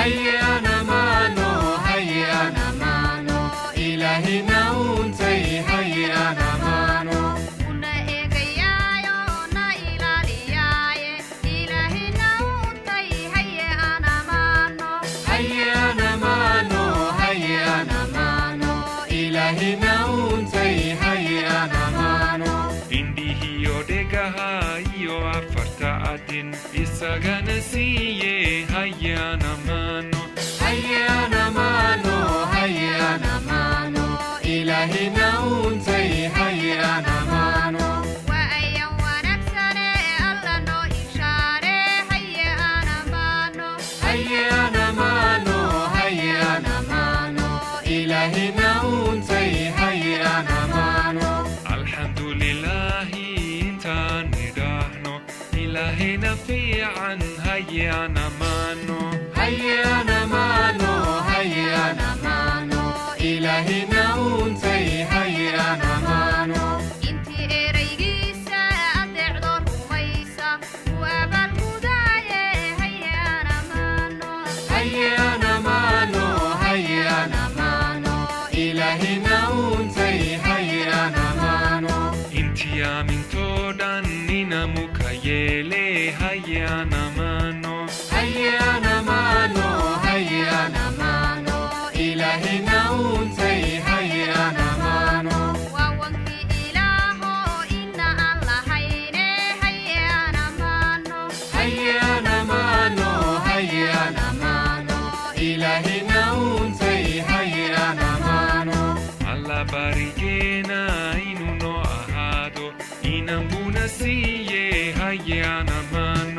هيا نمانو هيا نمانو إلهنا أنتي هيا نمانو una eegayaayo na ilaaliyaaye ilaahina untay haye anamaano هيا نمانو هيا نمانو إلهنا أنتي هيا نمانو Indihiyo degahayo afarta adin isaganasiye hayana mano هيا نمانو هيا نمانو إلهنا أنتي هيا نمانو waa ayan wanaagsane alla noo ishaare haye anamaano هيا نمانو هيا نمانو إلهنا أنتي هيا نمانو alhamdulillahi intaan nidhaahno ilaahina fiican hayana mano هيا نمانو هيا نمانو إلهنا أنتي هيا نمانو intii eraygiisa adeecdo rumaysa u abaalgudaaye haye anamaano هيا نمانو هيا نمانو إلهنا أنتي هيا نمانو intii aamintoodan ninamuka yeele hayana mano هيا نمانو هيا نمانو إلهنا أنتي هيا نمانو waa wankii ilaaho ina aan lahayne haye anamaano هيا نمانو هيا نمانو إلهنا أنتي هيا نمانو alla barigeena inuno ahaado inambuna siiye hayana mano